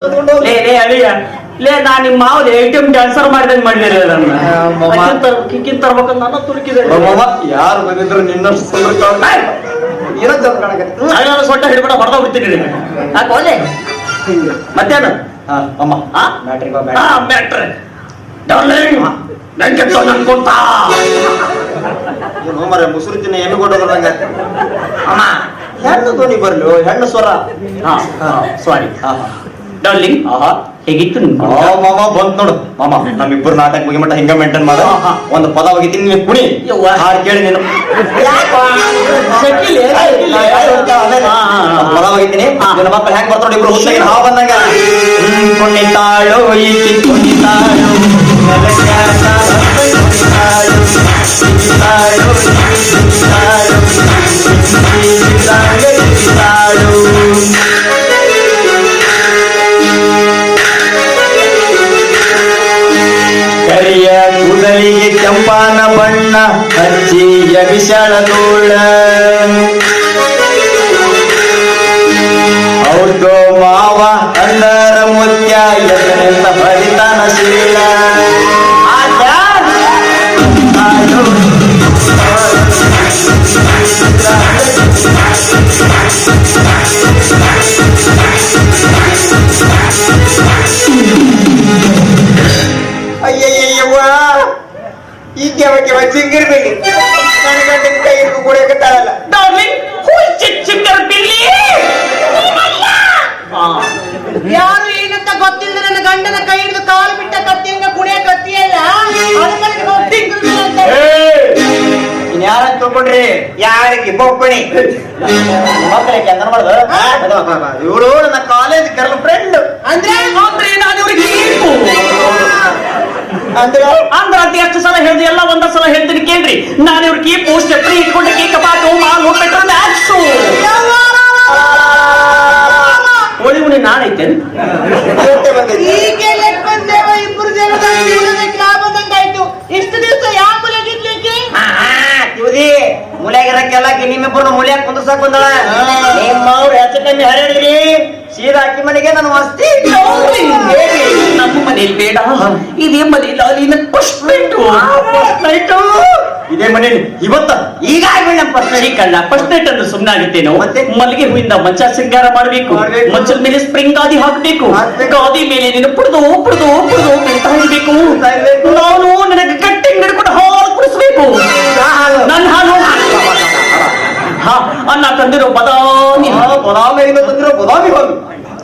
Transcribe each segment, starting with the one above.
ಲೇ ನಾ ನಿಮ್ಮ ಮಾವದ ATM ಟ್ರಾನ್ಸ್ಫರ್ ಮಾಡಿದಂಗೆ ಮಾಡಿದಿರ ಕಿಕ್ಕಿನ ತರ್ಬೇಕಂತ ನಾನು ತುಡುಕಿದೆ. ಯಾರು ಬಂದಿದ್ರು ನಿನ್ನಷ್ಟು ಸೊಟ್ಟ ಹಿಡ್ಬಿಡ ಹೊಡೆದ ಬಿಡ್ತೀನಿ. ಯಾಕೋಲೆ ಮತ್ತೇನು ಮ್ಯಾಟ್ರ್ ಡಾರ್ಲಿಂಗ್ ನಂಗೆ ಅನ್ಕೊಂತ ಮರ ಮುಸುರು ತಿನ್ನ ಹೆಣ್ಣು ಕೊಟ್ಟೋದ್ರಂಗ ಅಮ್ಮ ಹೆಣ್ಣು ಧ್ವನಿ ಬರ್ಲು ಹೆಣ್ಣು ಸ್ವರ. ಸಾರಿ ಡಾರ್ಲಿಂಗ್ ಹೇಗಿತ್ತು ಮಾಮ ಬಂತ್ ನೋಡು ಮಾಮ ನಮ್ಮಿಬ್ಬರು ನಾಟಕ ಮುಗಿಮಟ್ಟ ಹಿಂಗ ಮೇಂಟೈನ್ ಮಾಡ ಒಂದು ಪದ ಹೋಗಿದ್ದೀನಿ ನೀವು ಕುಣಿ ಹಾಡು ಕೇಳಿ ನೀನು ಪದ ಹೋಗಿದ್ದೀನಿ ನನ್ನ ಮಕ್ಕಳು ಹೆಂಗ್ ಬರ್ತಾರೋ ಇಬ್ರು ಹುಚ್ಚಾಗಿ ಹಾವು ಬಂದಂಗ ಕುಣಿತಾಳು ಈಕಿ ಕುಣಿತಾಳು ಕರಿಯ ಕೂದಲಿಗೆ ಕೆಂಪಾನ ಬಣ್ಣ ಹಚ್ಚಿಯ ವಿಶಾಲ ತೋಳ ಅವ್ರದ್ದು ಮಾವ ಅಂದರ ಮುತ್ಯ ಎದರಿಂದ ಬಲಿತಾನ ಶೀಲ ಅಯ್ಯಯ್ಯವ್ವ ಈ ಕೆವ ಚಿಂಗಿರ್ಬೇಡಿ ನನ್ನ ಗಂಟೆ ಕೈ ಹಿಡಿದು ಕುಡಿಯಕತ್ತಾಗಲ್ಲ. ಯಾರು ಏನಂತ ಗೊತ್ತಿಲ್ಲ ನನ್ನ ಗಂಡನ ಕೈ ಹಿಡಿದು ಕಾಲು ಬಿಟ್ಟ ಕತ್ತಿಯಿಂದ ಕುಣಿಯ ಕತ್ತಿಯಲ್ಲ ಇನ್ಯಾರ ತಿಳ್ಕೊಂಡ್ರಿ ಯಾರಿಗೆ ಬೊಬ್ಬಣಿ ಮಕ್ಕಳಿಗೆ ಅಂದ್ರ ಮಾಡ್ದ ಇವಳು ನನ್ನ ಕಾಲೇಜ್ ಗರ್ಲ್ ಫ್ರೆಂಡ್ ಅಂದ್ರೆ ನಾನು ಇವ್ರಿಗೆ ಅಂದ್ರೆ ಅಂದ್ರ ಅಂತ ಎಷ್ಟು ಸಲ ಹೇಳ್ದಿ ಎಲ್ಲ ಒಂದ ಸಲ ಹೇಳ್ತೀನಿ ಕೇಳ್ರಿ. ನಾನು ಇವ್ರ ಕೀಪು ಸ್ಟೆಪ್ರಿ ಇಟ್ಕೊಂಡು ಕೇಕ ಬಾಟು ಮಾಲು ಪೆಟ್ರೋಲ್ ಮ್ಯಾಕ್ಸು ಒಳಿ ಉಣಿ ನಾನೈತೇನು ಈಗ ಲೆಕ್ಕ ಬಂದೇವ ಇಬ್ರು ಜನ ಲಾಭದಂಗಾಯ್ತು. ಇಷ್ಟು ದಿವಸ ಯಾವ ಮುಲೆಗಿದ್ಲಿಕ್ಕೆ ಮುಲ್ಯಾಗಿರಕ್ಕೆಲ್ಲ ನಿಮ್ಮಿಬ್ಬರು ಮುಲ್ಯಾಗ ಕುಂದ್ರಸಾಕ್ ಬಂದಳ ನಿಮ್ಮವ್ರು ಹೆಚ್ಚು ಕಮ್ಮಿ ಹರಡ್ರಿ ಸೀದಾ ಅಕ್ಕಿ ಮನೆಗೆ ನಾನು ಮಸ್ತಿ ನಮ್ಮ ಮನೇಲಿ ಬೇಡ ಇದೇ ಮನೇಲಿ ಅಲ್ಲಿ ಫಸ್ಟ್ ನೈಟು ಇದೇ ಮನೇಲಿ ಇವತ್ತ ಈಗ ಕಳ್ಳ ಫಸ್ಟ್ ನೈಟ್ ಅಂದ್ರೆ ಸುಮ್ಮನೆ ಆಗುತ್ತೇನೋ. ಮತ್ತೆ ಮಲ್ಲಿಗೆ ಹೂವಿಂದ ಮಂಚ ಶೃಂಗಾರ ಮಾಡಬೇಕು, ಮಂಚದ ಮೇಲೆ ಸ್ಪ್ರಿಂಗ್ ಗಾದಿ ಹಾಕಬೇಕು, ಗಾದಿ ಮೇಲೆ ನೀನು ಪುಡ್ದು ಪುಡ್ದು ಪುಡ್ದು ಬೆಳ್ತಾ ಇರ್ಬೇಕು. ನಾನು ನನಗೆ ಗಟ್ಟಿ ಹಿಡ್ಕೊಂಡು ಹಾಲು ಕುಡಿಸ್ಬೇಕು. ನನ್ನ ಹಾಲು ಅನ್ನ ತಂದಿರೋ ಬದಾಮಿ ಬದಾಮಿ ತಂದಿರೋ ಬದಾಮಿ ಹೋಗಿ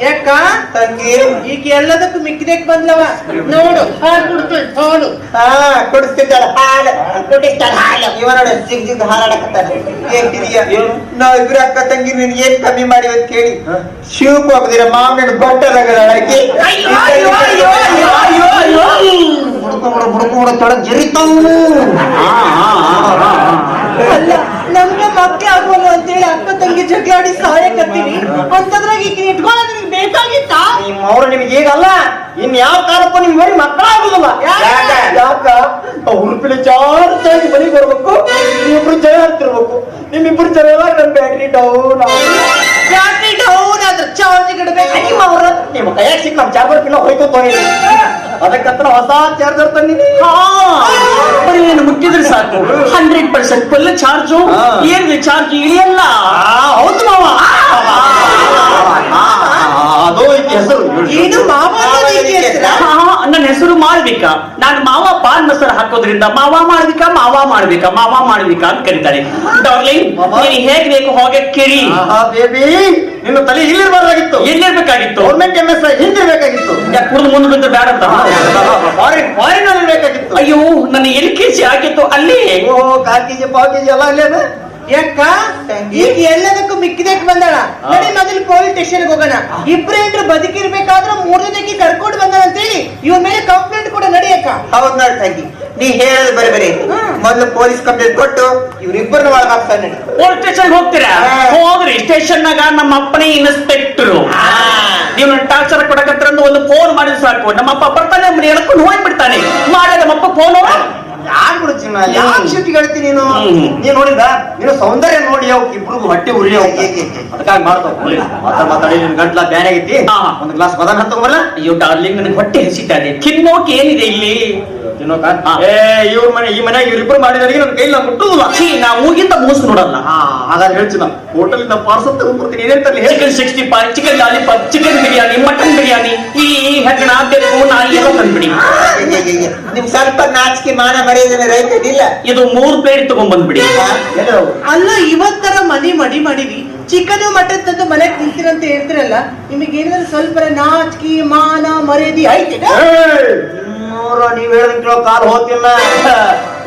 ಯಾಕ ತಂಗಿ ಈಗ ಎಲ್ಲದಕ್ಕೂ ಮಿಕ್ಕಿದಕ್ ಬಂದ್ಲವ ನೋಡು ಹಾಲು ಕುಡ್ತೀನಿ ಹಾಲು ಕುಡಿಸ್ತಿದ್ದಾಳ ಹಾಲು ಕುಡಿಸ್ತಾಳ ಹಾಲು ಇವ ನೋಡ ಜಿಗ್ ಜಿಗ್ ಹಾರಾಡಕತ್ತಾನೆ. ನಾವ್ ಇಬ್ರು ಅಕ್ಕ ತಂಗಿ ನೀನ್ ಏನ್ ಕಮ್ಮಿ ಮಾಡಿ ಅಂತ ಕೇಳಿ ಶಿವಕ್ ಹೋಗದಿರ ಮಾಮನ ಬಟ್ಟಲಗಳಕ್ಕೆ ಬುಡ್ಕೊಂಡು ತೊಡಗ್ ಜರಿತಾವು. ಅಲ್ಲ ನಮ್ಗೆ ಮಕ್ಕಳು ಆಗೋಲ್ಲ ಅಂತೇಳಿ ಅಕ್ಕ ತಂಗಿ ಜಗಳಾಡಿ ಸಾಯಕತ್ತೀವಿ ಅಂತದ್ರಾಗ ಈಗ ಇಟ್ಕೊಳ್ಳೋದು ನಿಮ್ಗೆ ಬೇಕಾಗಿತ್ತ? ನಿಮ್ಮವ್ರು ನಿಮ್ಗೆ ಈಗಲ್ಲ ಇನ್ ಯಾವ ಕಾಲಕ್ಕೂ ನಿಮ್ ಬರೀ ಮಕ್ಕಳಾಗುದಿಲ್ಲ. ಯಾಕ ಹುರುಪಿನ ಚಾರ್ಜ್ ಮನೆಗೆ ಬರ್ಬೇಕು, ನಿಮ್ಮಿಬ್ರು ಜನ ಅಂತಿರ್ಬೇಕು. ನಿಮ್ಮಿಬ್ರು ಜನ ನಮ್ ಬ್ಯಾಟ್ರಿ ಡೌನ್ ಬ್ಯಾಟ್ರಿ ಡೌನ್ ಆದ್ರೆ ಚಾರ್ಜ್ ಇಡಬೇಕು. ನಿಮ್ಮವ್ರ ನಿಮ್ಮ ಕೈಯಾಗ ಸಿಕ್ಕ ನಮ್ ಚಾರ್ಜರ್ ಪಿನ್ನ ಹೋಯ್ತು ತೊಗೊಂಡಿ ಅದಕ್ಕಂತ ಹೊಸ ಚಾರ್ಜರ್ ತಂದಿನಿ. ಬರೀ ಏನು ಮುಟ್ಟಿದ್ರೆ ಸಾಕು 100% ಫುಲ್ ಚಾರ್ಜು. ಏನ್ ಚಾರ್ಜ್ ಇಳಿಯಲ್ಲ. ಹೌದು ಮಾವ ಅದು ಹೆಸರು ಇದು ಮಾವ ನನ್ನ ಹೆಸರು ಮಾಳ್ವಿಕಾ. ನಾನು ಮಾವ ಪಾನ್ ಮಸಾಲ ಹಾಕೋದ್ರಿಂದ ಮಾವ ಮಾಡ್ಬೇಕಾ ಅಂತ ಕರೀತಾರೆ. ಡಾರ್ಲಿಂಗ್ ನೀನು ಹೇಗ್ ಬೇಕು ಹೋಗಿ ಕೇಳಿ. ಬೇಬಿ ನಿನ್ನ ತಲೆ ಇಲ್ಲಿರ್ಬಾರ್ದಾಗಿತ್ತು, ಎಲ್ಲಿರ್ಬೇಕಾಗಿತ್ತು? Government MSI ಹಿಂದಿರ್ಬೇಕಾಗಿತ್ತು. ಯಾಕೆ ಕುಡಿದು ಮುಂದೆ ಬಿದ್ದು ಬೇಡ ಅಂತ ಫಾರಿನ್ ಅಲ್ಲಿ ಬೇಕಾಗಿತ್ತು. ಅಯ್ಯೋ ನನ್ನ LKG ಆಗಿತ್ತು ಅಲ್ಲಿ. ಓ 4 kg 5 kg ಎಲ್ಲ ಅಲ್ಲೇನ ಯಾಕ ಈಗ ಎಲ್ಲದಕ್ಕೂ ಮಿಕ್ಕಿದಕ್ ಬಂದಾಳ. ನಡಿ ಮೊದಲು ಪೊಲೀಸ್ ಸ್ಟೇಷನ್ ಹೋಗೋಣ. ಇಬ್ರೇನ್ರು ಬದುಕಿರ್ಬೇಕಾದ್ರೆ 3 ದಿನಕ್ಕೆ ಕರ್ಕೊಂಡು ಬಂದಾಳ ಅಂತೇಳಿ ಇವ್ರ ಮೇಲೆ ಕಂಪ್ಲೇಂಟ್ ಕೂಡ ನಡಿಯಕ್ಕ. ಹೌದ್ ನೋಡಿ ತಂಗಿ ನೀ ಹೇಳೋದು ಬರೀ ಮೊದಲು ಪೊಲೀಸ್ ಕಂಪ್ಲೇಂಟ್ ಕೊಟ್ಟು ಇವ್ರಿಬ್ಬರನ್ನ ಒಳಗಾಗ್ತಾನೆ. ಪೊಲೀಸ್ ಸ್ಟೇಷನ್ ಹೋಗ್ತೀರಾ? ಹೋಗ್ರಿ. ಸ್ಟೇಷನ್ ನಾಗ ನಮ್ಮ ಅಪ್ಪನೇ ಇನ್ಸ್ಪೆಕ್ಟರ್. ನೀವು ಟಾರ್ಚರ್ ಕೊಡಕತ್ರ ಒಂದು ಫೋನ್ ಮಾಡಿದ್ರೆ ಸಾಕು, ನಮ್ಮಪ್ಪ ಬರ್ತಾನೆ ಮನೆ ಎಳ್ಕೊಂಡು ಹೋಗ್ಬಿಡ್ತಾನೆ. ಮಾಡ ನಮ್ಮಪ್ಪ ಫೋನ್ ಯಾಕೆ ಬಿಡು ಚಿನ್ನ ಯಾಕೆ ಸಿಟ್ಟಿಗೆ ಹೇಳ್ತೀನಿ ನೀನು ಹ್ಮ್. ನೀನ್ ನೋಡಿದ ನೀನು ಸೌಂದರ್ಯ ನೋಡಿ ಅವಕ್ಕೆ ಇಬ್ರಿಗೂ ಹೊಟ್ಟೆ ಉರಿ ಅದಕ್ಕಾಗಿ ಮಾಡ್ತಾವ ಮಾತಾಡಿ ನಿನ್ ಗಂಟ್ಲ ಬ್ಯಾನ್ ಆಗೈತಿ ಹಾ. ಒಂದು ಗ್ಲಾಸ್ ಬದಾಮ್ ಹತ್ತಂಬಲ್ಲ ಅಯ್ಯೋ ಡಾರ್ಲಿಂಗ್ ನನಗೆ ಹೊಟ್ಟೆ ಹಸಿತಾ ಇದೆ ತಿನ್ನೋಕೆ ಏನಿದೆ ಇಲ್ಲಿ ತಿನ್ನೋಕ ಹಾ. ಇವ್ರ ಮನೆ ಈ ಮನೆಯಾಗ ಇವ್ರಿಬ್ರು ಮಾಡಿದವರಿಗೆ ನನ್ನ ಕೈಲಿ ಮುಟ್ಟುದಿಲ್ಲ ಛೀ, ನಾ ಮೂಗಿಂತ ಮೂಸು ನೋಡಲ್ಲ ಹಾಗಾದ್ರೆ ಹೇಳ್ತೀನಿ ಹೋಟೆಲ್ ಇಂದ ಪಾರ್ಸಲ್ ತಗೊಂಡ್ಬರ್ತೀನಿ ಏನೇನ್ ತರಲಿ ಹೇಳಿ chicken 65 chicken lollipop chicken biryani mutton biryani ಈ ಹೆಗ್ಗಣ ಬೆಕ್ಕು ನಾಯಿ ಎಲ್ಲ ತಂದ್ಬಿಡಿ ನಿಮ್ ಸ್ವಲ್ಪ ನಾಚಿಕೆ ಮಾನ ಮರ್ಯಾದೆ ರೈತದಿಲ್ಲ. ಇದು 3 ಪ್ಲೇಟ್ ತಗೊಂಡ್ಬಂದ್ಬಿಡಿ ಅಲ್ಲ ಇವತ್ತರ ಮನಿ ಮಡಿ ಮಾಡಿವಿ ಚಿಕನ್ ಮಟನ್ ತಂದು ಮನೆಗೆ ತಿಂತೀರಂತ ಹೇಳ್ತಿರಲ್ಲ ನಿಮಗೆ ಏನಾದ್ರು ಸ್ವಲ್ಪ ನಾಚಿಕೆ ಮಾನ ಮರ್ಯಾದೆ ಐತೆ ನೀವ್ ಹೇಳ್ದಂಗ್ ಕೇಳೋ ಕಾಲ್ ಹೋತಿಲ್ಲ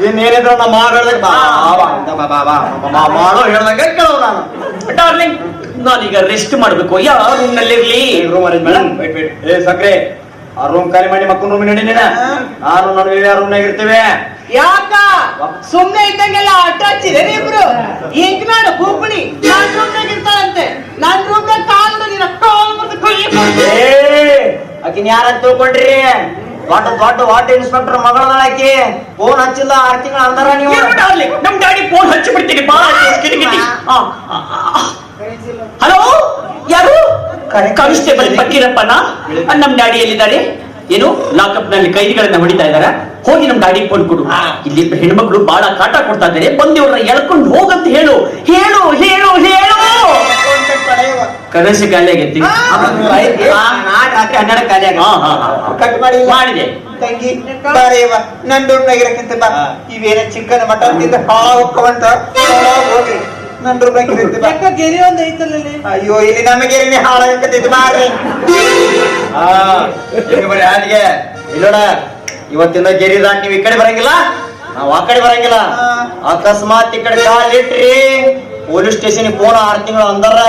ಇನ್ನೇನಿದ್ರು ನಮ್ಮ ಮಾಡೋ ಹೇಳ್ದಂಗೆ ಕೇಳೋ ನಾನು ಡಾರ್ಲಿಂಗ್ ನಾನೀಗ ರೆಸ್ಟ್ ಮಾಡ್ಬೇಕು ಯಾವ ರೂಮ್ ನಲ್ಲಿರ್ಲಿ ರೂಮ್ ಅರೇಂಜ್ ಮೇಡಮ್ ಏ ಸಕ್ರೆ ಆ ರೂಮ್ ಖಾಲಿ ಮಾಡಿ ಮಕ್ಕಳ ರೂಮ್ ನಡಿ ನೀನ ನಾನು ನನ್ನ ರೂಮ್ನಾಗ ಇರ್ತೇವೆ ಯಾಕ ಸುಮ್ನೆ ಇದ್ದಂಗೆಲ್ಲ ಆಟ ಹಚ್ಚಿದೆ ಇಬ್ರು ಈಗ ನಾನು ಕೂಪಣಿ ನಾನ್ ರೂಮ್ನಾಗ ಇರ್ತಾಳಂತೆ ನಾನ್ ರೂಮ್ನಾಗ ಕಾಲ್ ನೀನ್ ಆಕಿನ ಯಾರಂತ ತಿಳ್ಕೊಂಡ್ರಿ ದೊಡ್ಡ ವಾಟರ್ ಇನ್ಸ್ಪೆಕ್ಟರ್ ಮಗಳದಾಳ ಆಕಿ ಫೋನ್ ಹಚ್ಚಿಲ್ಲ 6 ತಿಂಗಳ ಅಂದಾರ ನೀವು ಡಾರ್ಲಿಂಗ್ ನಮ್ ಡ್ಯಾಡಿ ಫೋನ್ ಹಚ್ಚಿ ಬಿಡ್ತೀನಿ ಬಾ ಕಿಟಕಿಟಿ ಹಲೋ ಯಾರು ಕಾನ್ಸ್ಟೇಬಲ್ ಫಕೀರಪ್ಪನ ನಮ್ ಡ್ಯಾಡಿ ಎಲ್ಲಿದ್ದಾರೆ ಏನು ಲಾಕಪ್ ನಲ್ಲಿ ಕೈದಿಗಳನ್ನ ಹೊಡಿತಾ ಇದಾರ ಹೋಗಿ ನಮ್ ಗಾಡಿ ಫೋನ್ ಕೊಡು ಇಲ್ಲಿ ಹೆಣ್ಮಕ್ಳು ಬಹಳ ಕಾಟ ಕೊಡ್ತಾ ಇದ್ದಾರೆ ಬಂದಿವ್ರನ್ನ ಎಳ್ಕೊಂಡು ಹೋಗಂತ ಹೇಳು ಹೇಳು ಹೇಳು ಹೇಳು ಕನಸು ಖಾಲಿ ಆಗೈತಿ ರಾತ್ರಿ 12 ಖಾಲಿ ಕಟ್ ಮಾಡಿ ಮಾಡಿದೆ ತಂಗಿ ಬಾರೇವ ನನ್ ರೂಮ್ನಾಗ ಇರಕ್ಕಿಂತ ಬಾ ಇವೇನ ಚಿಕನ್ ಮಟನ್ ತಿಂದ ಹಾಕೊಂತ ಹೋಗಿ ನನ್ ರೂಮ್ನಾಗ ಇರುತ್ತೆ ಬಾ ಗೆರೆ ಒಂದ್ ಐತಲ್ಲೇ ಅಯ್ಯೋ ಇಲ್ಲಿ ನಮಗೆ ಹಾಳಾಗತ್ತಿದ್ದು ಬಾರಿ ಬರೀ ಹಾಗೆ ಇಲ್ಲೋಡ ಇವತ್ತಿನ ಗೆರಿ ದಾಟ್ ನೀವ್ ಈ ಕಡೆ ಬರಂಗಿಲ್ಲ ನಾವ್ ಆ ಕಡೆ ಬರಂಗಿಲ್ಲ ಅಕಸ್ಮಾತ್ ಈ ಕಡೆ ಕಾಲಿಟ್ರಿ ಪೊಲೀಸ್ ಸ್ಟೇಷನ್ ಫೋನ್ 6 ತಿಂಗಳು ಅಂದಾರ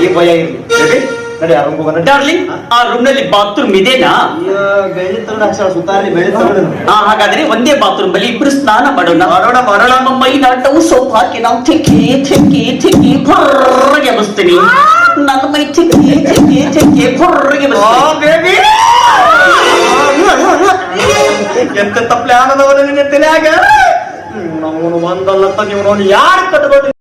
ಈ ಭಯ ಇರ್ಲಿ ನಡಿ ಆ ರೂಮ್ ಹೋಗೋಣ ಡಾರ್ಲಿಂಗ್ ಆ ರೂಮ್ ನಲ್ಲಿ ಬಾತ್ರೂಮ್ ಇದೆನಾ ಬೆಳ್ಳಿ ತಗೊಂಡು ಅಕ್ಷರ ಸುತ್ತಾರಿ ಬೆಳ್ಳಿ ತಗೊಂಡು ಹಾಗಾದ್ರೆ ಒಂದೇ ಬಾತ್ರೂಮ್ ಬಳಿ ಇಬ್ರು ಸ್ನಾನ ಮಾಡೋಣ ಮಾಡೋಣ ನಮ್ಮ ಮೈ ನಾಟವು ಸೋಪ್ ಹಾಕಿ ನಾವು ತಿಕ್ಕಿ ಹೊರಗೆ ಎಬ್ಬಿಸ್ತೀನಿ ನನ್ನ ಮೈ ತಿಕ್ಕಿ ಹೊರಗೆ ಬೇಬಿ ಎಂತ ತಪ್ಪಲೆ ಆನಂದವನು ನಿನ್ನ ತಲೆಯಾಗ ನಾವು ಒಂದಲ್ಲತ್ತ ನೀವು ನೋಡಿ ಯಾರು ಕಟ್ಕೊಂಡು